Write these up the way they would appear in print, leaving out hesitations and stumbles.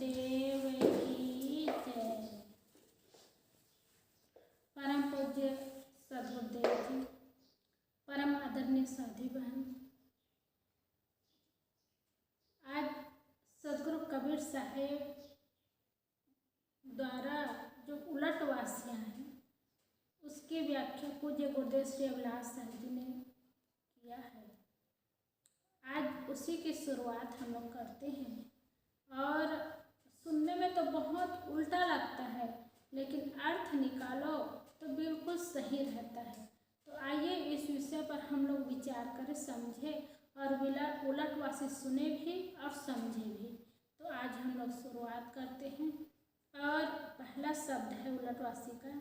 गुरुदेव की जय। परम पूज्य सद्गुरुदेव जी, परम आदरणीय साथी बहन, आज सदगुरु कबीर साहेब द्वारा जो उलटवासियाँ हैं उसकी व्याख्या पूज्य गुरुदेव श्री अभिलाष साहब जी ने किया है। आज उसी की शुरुआत हम लोग करते हैं और सुनने में तो बहुत उल्टा लगता है, लेकिन अर्थ निकालो तो बिल्कुल सही रहता है। तो आइए इस विषय पर हम लोग विचार करें, समझें और उलटवासी सुने भी और समझे भी। तो आज हम लोग शुरुआत करते हैं और पहला शब्द है उलटवासी का।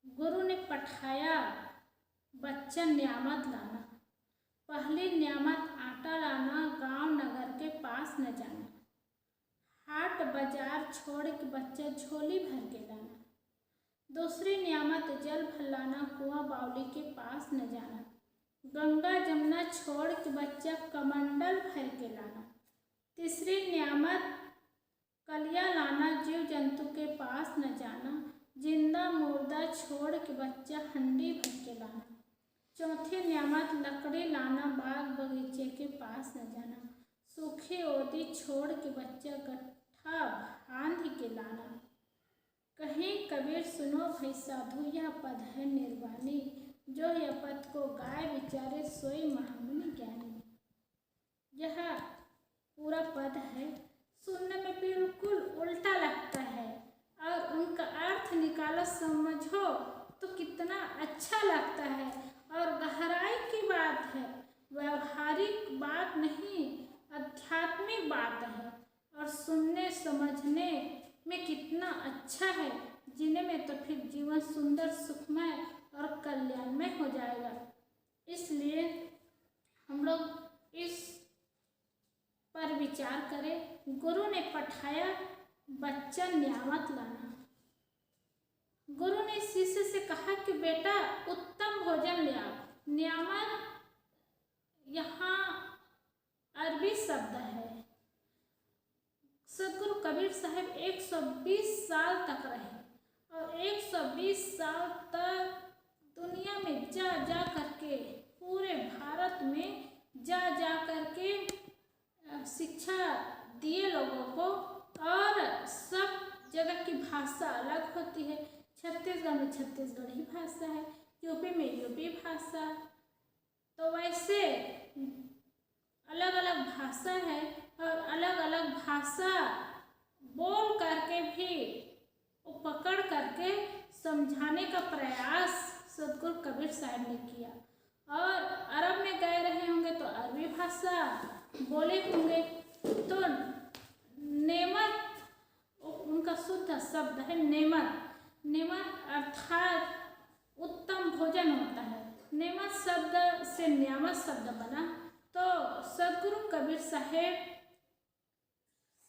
गुरु ने पठाया बच्चा न्यामत लाना, पहली न्यामत आटा लाना, गांव नगर के पास न जाना, हाट बाजार छोड़ के बच्चा झोली भर के लाना, दूसरी न्यामत जल भर लाना, कुआं बावली के पास न जाना, गंगा जमुना छोड़ के बच्चा कमंडल भर के लाना, तीसरी न्यामत कलिया लाना, जीव जंतु के पास न जाना, जिंदा मुर्दा छोड़ के बच्चा हंडी भर के लाना, चौथी न्यामत लकड़ी लाना, बाग बगीचे के पास न जाना, सूखी ओदी छोड़ के बच्चा गट्ठा बांध के लाना। कहीं कबीर सुनो भाई साधु, यह पद है निर्वाणी, जो यह पद को गाय विचारे सोई महामुनि ज्ञानी। यह पूरा पद है, सुनने में बिल्कुल उल्टा लगता है और उनका अर्थ निकालो समझो तो कितना अच्छा लगता है और गहराई की बात है, व्यवहारिक बात नहीं, आध्यात्मिक बात है और सुनने समझने में कितना अच्छा है, जीने में तो फिर जीवन सुंदर सुखमय और कल्याणमय हो जाएगा। इसलिए हम लोग इस पर विचार करें। गुरु ने पठाया बच्चा न्यामत लाना। गुरु ने शिष्य से कहा कि बेटा उत्तम भोजन ले आओ। न्यामत यहाँ अरबी शब्द है। सदगुरु कबीर साहब 120 साल तक रहे और 120 साल तक दुनिया में जा जा करके, पूरे भारत में जा जा करके शिक्षा दिए लोगों को, और सब जगह की भाषा अलग होती है। छत्तीसगढ़ में छत्तीसगढ़ी भाषा है, यूपी में यूपी भाषा, तो वैसे अलग अलग भाषा है और अलग अलग भाषा बोल करके भी पकड़ करके समझाने का प्रयास सदगुरु कबीर साहब ने किया। और अरब में गए रहे होंगे तो अरबी भाषा बोले होंगे, तो नेमत उनका शुद्ध शब्द है नेमत। नेमत अर्थात उत्तम भोजन होता है। नेमत शब्द से न्यामत शब्द बना। तो सदगुरु कबीर साहेब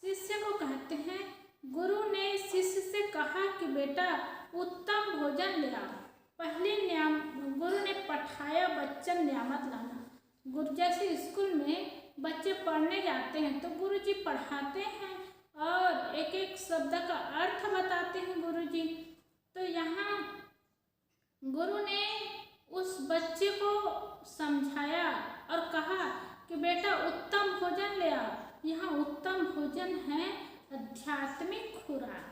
शिष्य को कहते हैं, गुरु ने शिष्य से कहा कि बेटा उत्तम भोजन ले आओ। पहली गुरु ने पठाया बच्चा न्यामत लाना। गुरु जैसे स्कूल में बच्चे पढ़ने जाते हैं तो गुरु जी पढ़ाते हैं और एक एक शब्द का अर्थ बताते हैं गुरु जी। तो यहाँ गुरु ने उस बच्चे को समझाया और कहा कि बेटा उत्तम भोजन ले आओ। यहाँ उत्तम भोजन है आध्यात्मिक खुराक।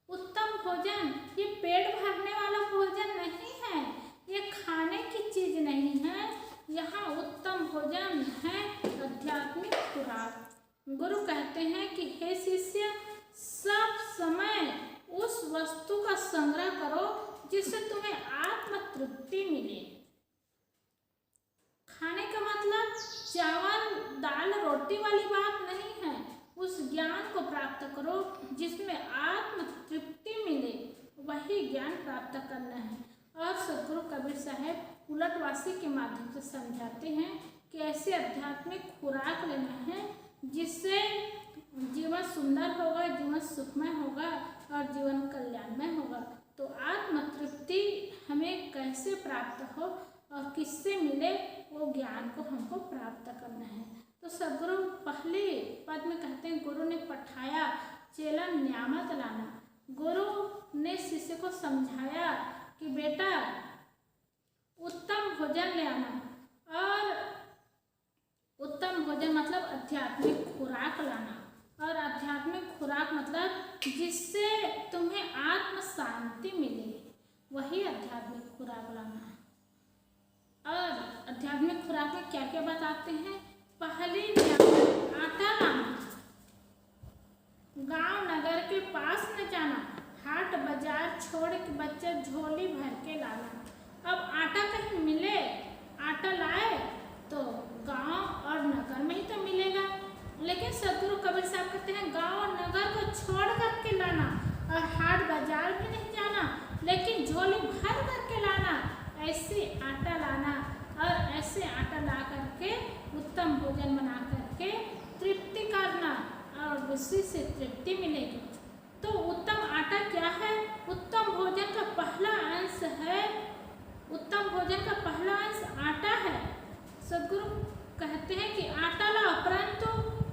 उत्तम भोजन ये पेट भरने वाला भोजन नहीं है, ये खाने की चीज नहीं है। यहाँ उत्तम भोजन है आध्यात्मिक खुराक। गुरु कहते हैं कि हे शिष्य, सब समय उस वस्तु का संग्रह करो जिससे तुम्हें आत्म तृप्ति मिले। खाने का मतलब चावल दाल रोटी वाली बात नहीं है। उस ज्ञान को प्राप्त करो जिसमें आत्म तृप्ति मिले, वही ज्ञान प्राप्त करना है। और सदगुरु कबीर साहब उलटवासी के माध्यम से समझाते हैं कि ऐसे आध्यात्मिक खुराक लेना है जिससे जीवन सुंदर होगा, जीवन सुखमय होगा और जीवन कल्याणमय होगा। तो आत्म तृप्ति हमें कैसे प्राप्त हो और किससे मिले, वो ज्ञान को हमको प्राप्त करना है। तो सदगुरु पहले पद में कहते हैं गुरु ने पठाया चेला न्यामत लाना। गुरु ने शिष्य को समझाया कि बेटा उत्तम भोजन ले आना, और उत्तम भोजन मतलब आध्यात्मिक खुराक लाना, और आध्यात्मिक खुराक मतलब जिससे तुम्हें आत्म शांति मिले, वही आध्यात्मिक खुराक लाना है। और आध्यात्मिक खुराक में क्या क्या बताते हैं? पहले आटा लाना, गांव नगर के पास न जाना, हाट बाजार छोड़ के बच्चा झोली भर के लाना। अब आटा कहीं मिले, आटा लाए तो गांव और नगर में ही तो मिलेगा, लेकिन सदगुरु कबीर साहब कहते हैं गांव और नगर को छोड़ करके लाना, और हाट बाजार भी नहीं जाना, लेकिन झोली भर करके लाना। ऐसे आटा लाना, और ऐसे आटा ला करके उत्तम भोजन बना करके तृप्ति करना, और उसी से तृप्ति मिलेगी। तो उत्तम आटा क्या है? उत्तम भोजन का पहला अंश है, उत्तम भोजन का पहला अंश आटा है। सदगुरु कहते हैं कि आटा लाओ, परंतु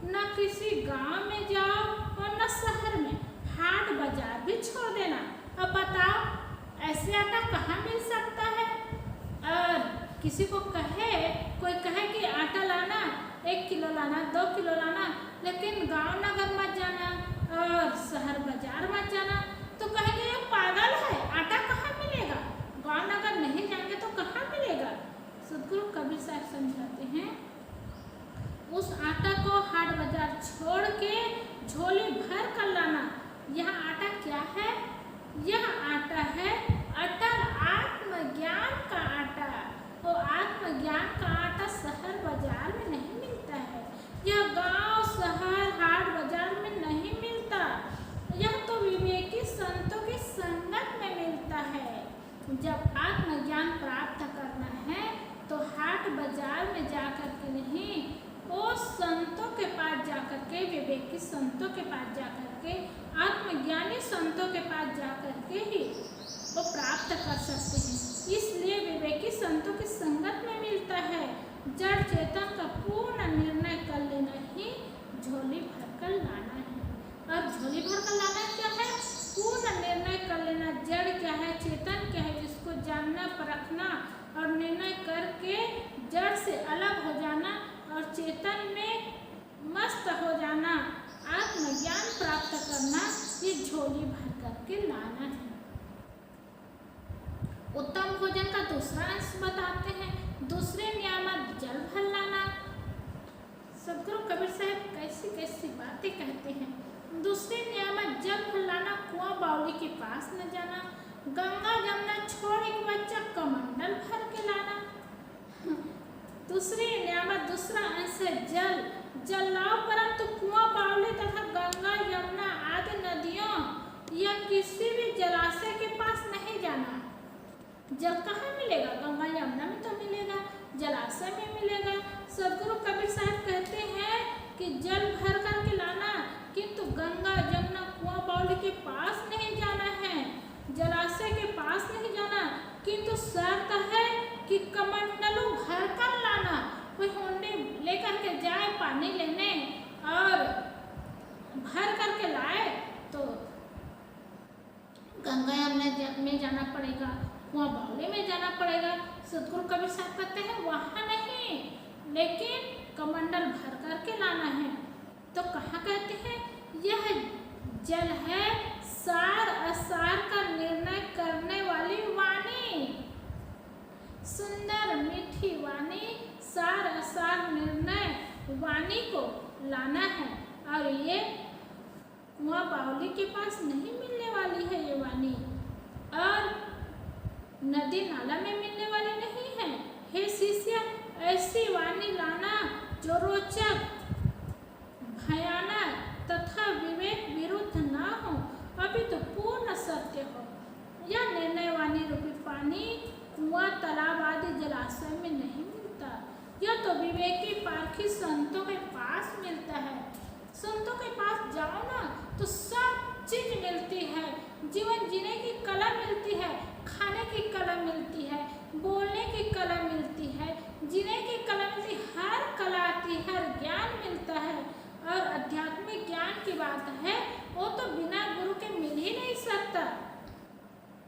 न किसी गांव में जाओ और न शहर में, हाट बाजार भी छोड़ देना। अब बताओ ऐसे आटा कहाँ मिल सकता है? और किसी को कहे, कोई कहे कि आटा लाना 1 किलो लाना, 2 किलो लाना, लेकिन गांव नगर मत जाना और शहर बाजार मत जाना, तो कहेंगे ये पागल है, आटा कहाँ मिलेगा? गांव नगर नहीं जाएंगे तो कहाँ मिलेगा? सदगुरु कबीर साहब समझाते हैं उस आटा को हाट बाजार छोड़ के झोली भर कर लाना। यह आटा क्या है? यह आटा है अटल आत्मज्ञान का आटा। वो आत्मज्ञान का आटा शहर बाजार में नहीं मिलता है, यह गांव शहर हाट बाजार में नहीं मिलता, यह तो विवेकी संतों की संगत में मिलता है। जब आत्मज्ञान प्राप्त करना है तो हाट बाजार में जाकर के नहीं, वो संतों के पास जाकर के, विवेकी संतों के पास जाकर के, आत्मज्ञानी संतों के पास जाकर के ही वो प्राप्त कर सकते हैं। इसलिए विवेकी संतों की संगत में मिलता है। जड़ चेतन का पूर्ण निर्णय कर लेना ही झोली भरकर लाना है। और झोली भरकर लाना क्या है? पूर्ण निर्णय कर लेना, जड़ क्या है, चेतन क्या है, इसको जानना, परखना और निर्णय करके जड़ से अलग हो जाना और चेतन में मस्त हो जाना, आत्मज्ञान प्राप्त करना, ये झोली भर करके लाना है। उत्तम भोजन का दूसरा अंश बताते हैं, दूसरे नियामत जल भर लाना। सदगुरु कबीर साहब कैसी कैसी बातें कहते हैं। दूसरे नियामत जल भर लाना, कुआं बावली के पास न जाना, गंगा जमुना छोड़ एक बच्चा कमंडल भर के लाना। दूसरी नियामत दूसरा अंश है जल। जल लाओ, परंतु कुआं बावली तथा गंगा यमुना आदि नदियों या किसी भी जलाशय के पास नहीं जाना। जल कहाँ मिलेगा? गंगा यमुना में तो मिलेगा, जलाशय में मिलेगा। सदगुरु कबीर साहब कहते हैं कि जल भर करके लाना, किंतु गंगा जमुना कुआं बावली के पास नहीं जाना है, जलाशय के पास नहीं जाना, किंतु शर्त है कि कमंडलों भर कर लाना। कोई होंडे लेकर के जाए पानी लेने और भर करके लाए तो गंगा यमुना में जाना पड़ेगा, कुआं बावली में जाना पड़ेगा। सदगुरु कबीर साहब कहते हैं वहाँ नहीं, लेकिन कमंडल भर करके लाना है। तो कहाँ कहते हैं? यह जल है सार असार का निर्णय करने वाली वाणी। सुंदर मीठी वाणी, सार असार निर्णय वाणी को लाना है, और ये कुआं बावली के पास नहीं मिलने वाली है ये वाणी, और नदी नाला में मिलने वाली नहीं है। हे शिष्य, ऐसी वाणी लाना जो रोचक, भयानक तथा विवेक विरुद्ध ना हो, अभी तो पूर्ण सत्य हो। यह निर्णय वाणी रूपी पानी कुआं तालाब आदि जलाशय में नहीं मिलता, यह तो विवेकी पारखी संतों के पास मिलता है। संतों के पास जाओ ना तो सब चीज मिलती है, जीवन जीने की कला मिलती है, खाने की कला मिलती है, बोलने की कला मिलती है, जीने की कला मिलती है, हर कला आती है, हर ज्ञान बात है वो तो बिना गुरु के मिल ही नहीं सकता।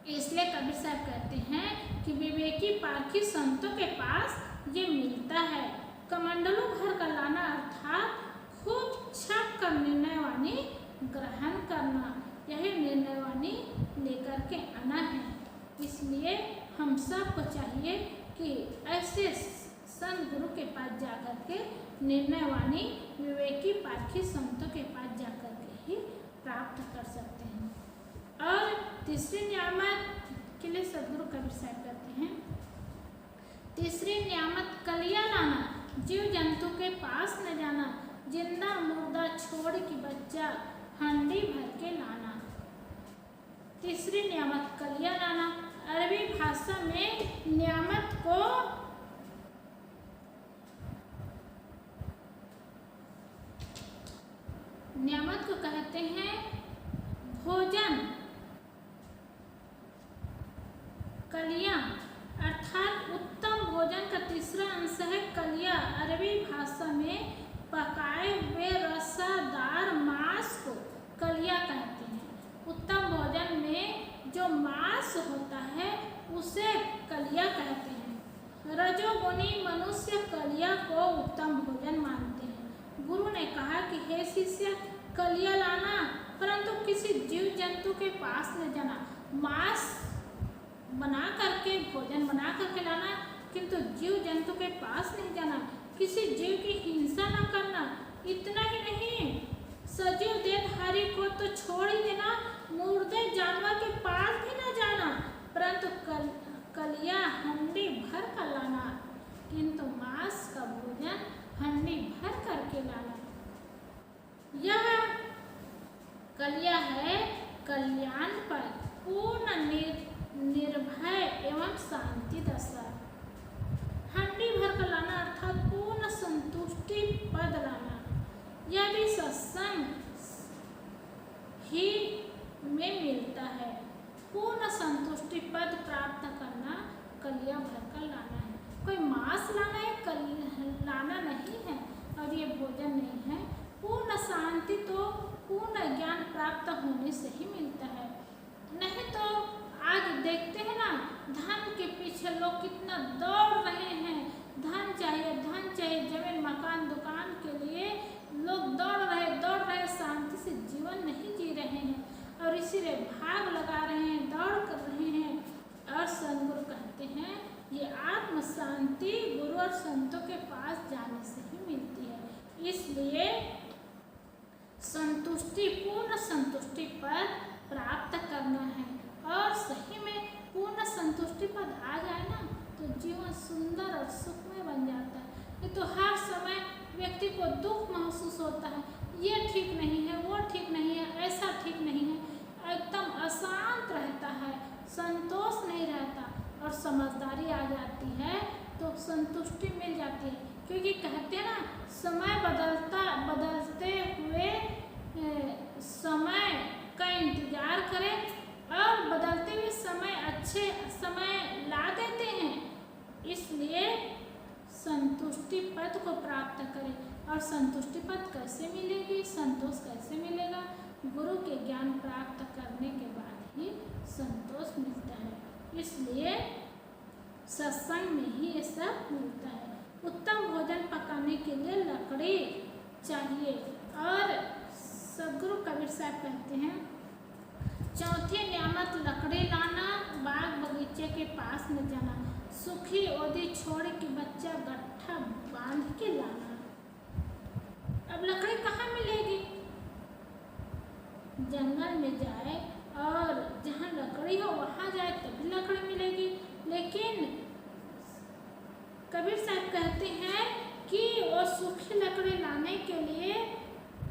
इसलिए कबीर साहब कहते हैं कि विवेकी पारखी संतों के पास ये मिलता है। कमंडलों भर कर लाना अर्थात खूब छप कर निर्णय वाणी ग्रहण करना, यही निर्णय वाणी लेकर के आना है। इसलिए हम सबको चाहिए कि ऐसे संत गुरु के पास जाकर के निर्णय वाणी विवेकी पारखी संतों के पास जाकर के ही प्राप्त कर सकते हैं। और तीसरी नियामत के लिए सदगुरु कबीर साहब कहते हैं, तीसरी नियामत कलिया लाना, जीव जंतु के पास न जाना, जिंदा मुर्दा छोड़ की बच्चा हंडी भर के लाना। तीसरी नियामत कलिया लाना। अरबी भाषा में नियामत को कहते हैं भोजन। कलिया अर्थात उत्तम भोजन का तीसरा अंश है कलिया। अरबी भाषा में पकाए हुए रसादार मांस को कलिया कहते हैं। उत्तम भोजन में जो मांस होता है उसे कलिया कहते हैं। रजोगुणी मनुष्य कलिया को उत्तम भोजन मानते हैं। गुरु ने कहा कि हे शिष्य, कलिया लाना, परंतु किसी जीव जंतु के पास न जाना। मांस बना करके भोजन बना करके लाना, किंतु जीव जंतु के पास नहीं जाना। किसी जीव की हिंसा न करना। इतना ही नहीं, सजीव देहधारी को तो छोड़ ही देना, मुर्दे जानवर के पास भी न जाना, परंतु कलिया हंडी भर कर लाना, किंतु मांस का भोजन हंडी भर करके लाना। यह कलिया है कल्याण पर पूर्ण निर्भय एवं शांति दशा। हंडी भर कर लाना अर्थात पूर्ण संतुष्टि पद लाना। यह भी सत्संग ही में मिलता है। पूर्ण संतुष्टि पद प्राप्त करना कलिया भर कर लाना है। कोई मांस लाना है, लाना नहीं है, और ये भोजन नहीं है। पूर्ण शांति तो पूर्ण ज्ञान प्राप्त होने से ही मिलता है। नहीं तो आज देखते हैं ना, धन के पीछे लोग कितना दौड़ रहे हैं। धन चाहिए, धन चाहिए, जमीन मकान दुकान के लिए लोग दौड़ रहे, शांति से जीवन नहीं जी रहे हैं और इसीलिए भाग लगा रहे हैं, दौड़ कर रहे हैं। और सदगुरु कहते हैं ये आत्म शांति गुरु और संतों के पास जाने से ही मिलती है। इसलिए संतुष्टि, पूर्ण संतुष्टि पद प्राप्त करना है। और सही में पूर्ण संतुष्टि पद आ जाए ना तो जीवन सुंदर और सुखमय बन जाता है। ये तो हर समय व्यक्ति को दुख महसूस होता है, ये ठीक नहीं है, वो ठीक नहीं है, ऐसा ठीक नहीं है, एकदम अशांत रहता है, संतोष नहीं रहता। और समझदारी आ जाती है तो संतुष्टि मिल जाती है। क्योंकि कहते हैं ना, समय बदलते हुए समय का इंतजार करें और बदलते हुए समय अच्छे समय ला देते हैं। इसलिए संतुष्टि पद को प्राप्त करें। और संतुष्टि पद कैसे मिलेगी, संतोष कैसे मिलेगा? गुरु के ज्ञान प्राप्त करने के बाद ही संतोष मिलता है। इसलिए सत्संग में ही ये सब मिलता है। उत्तम भोजन पकाने के लिए लकड़ी चाहिए। और सदगुरु कबीर साहब कहते हैं, चौथी नियामत लकड़ी लाना, बाग बगीचे के पास न जाना, सूखी ओदी छोड़ के बच्चा गट्ठा बांध के लाना। अब लकड़ी कहाँ मिलेगी? जंगल में जाए और जहाँ लकड़ी हो वहाँ जाए तभी लकड़ी मिलेगी। लेकिन कबीर साहब कहते हैं कि वो सूखी लकड़ी लाने के लिए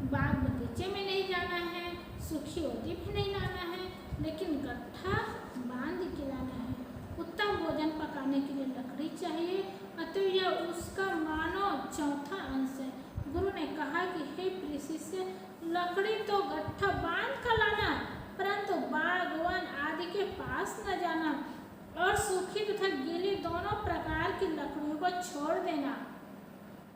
बाग बगीचे में नहीं जाना है, सूखी ओदी भी नहीं लाना है, लेकिन गट्ठा बांध के लाना है। उत्तम भोजन पकाने के लिए लकड़ी चाहिए, अतः यह उसका मानो चौथा अंश है। गुरु ने कहा कि हे प्रिय शिष्य, लकड़ी तो गट्ठा बांध कर लाना, परंतु बाग वन आदि के पास न जाना और सूखी तथा गीली दोनों प्रकार की लकड़ियों को छोड़ देना।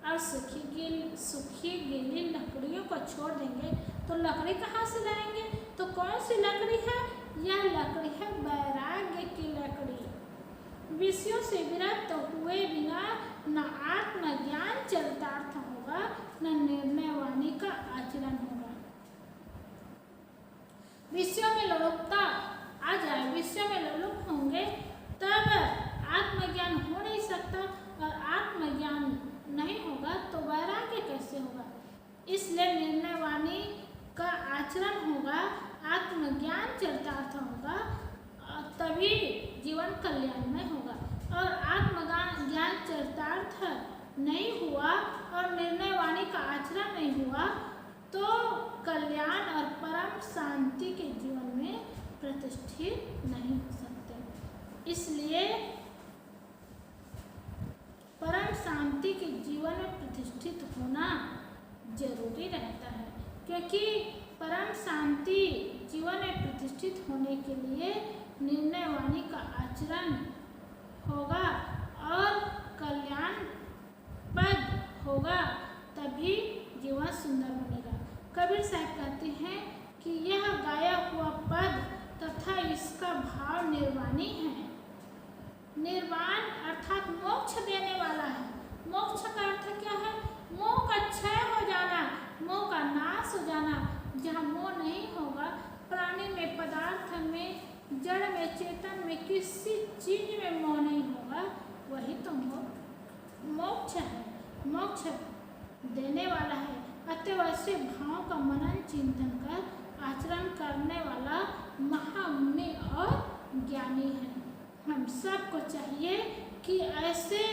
और सूखी गीली लकड़ियों को छोड़ देंगे तो लकड़ी कहाँ से लाएंगे? तो कौन सी लकड़ी है? यह लकड़ी है वैराग्य की लकड़ी। विषयों से विरक्त हुए बिना न आत्मज्ञान चरितार्थ होगा, न निर्णय वाणी का आचरण होगा। विषयों में लोलुपता आ जाए, विषयों में लोलुप होंगे तब आत्मज्ञान हो नहीं सकता, और आत्मज्ञान नहीं होगा तो वैराग्य कैसे होगा? इसलिए निर्णय वाणी का आचरण होगा, आत्मज्ञान चरितार्थ होगा, तभी जीवन कल्याणमय होगा। और आत्मज्ञान चरितार्थ नहीं हुआ और निर्णय वाणी का आचरण नहीं हुआ तो कल्याण और परम शांति के जीवन में प्रतिष्ठित नहीं हो सकते। इसलिए परम शांति के जीवन में प्रतिष्ठित होना जरूरी रहता है, क्योंकि परम शांति जीवन में प्रतिष्ठित होने के लिए निर्णय वाणी का आचरण होगा और कल्याण पद होगा, तभी जीवन सुंदर बनेगा। कबीर साहब कहते हैं कि यह गाया हुआ पद तथा इसका भाव निर्वाणी है। निर्वाण अर्थात मोक्ष देने वाला है। मोक्ष का अर्थ क्या है? मोह का क्षय हो जाना, मोह का नाश हो जाना। जहाँ मोह नहीं होगा, प्राणी में, पदार्थ में, जड़ में, चेतन में, किसी चीज में मोह नहीं होगा, वही तो मोक्ष है। मोक्ष देने वाला है। अतः ऐसे भाव का मनन चिंतन कर आचरण करने वाला महामुनि और ज्ञानी है। हम सबको चाहिए कि ऐसे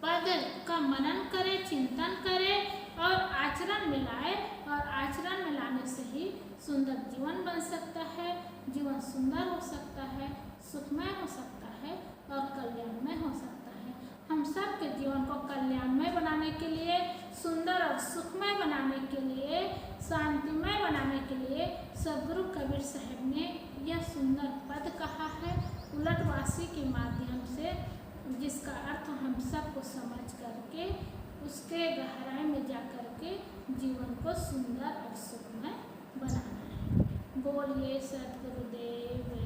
पद का मनन करे, चिंतन करे और आचरण में लाए, और आचरण में लाने से ही सुंदर जीवन बन सकता है, जीवन सुंदर हो सकता है, सुखमय हो सकता है और कल्याणमय हो सकता है। हम सब के जीवन को कल्याणमय बनाने के लिए, सुंदर और सुखमय बनाने के लिए, शांतिमय बनाने के लिए सदगुरु कबीर साहब ने यह सुंदर पद कहा है उलटवासी के माध्यम से, जिसका अर्थ हम सबको समझ करके उसके गहराई में जा करके जीवन को सुंदर और सुखमय बनाना है। बोलिए सद्गुरुदेव।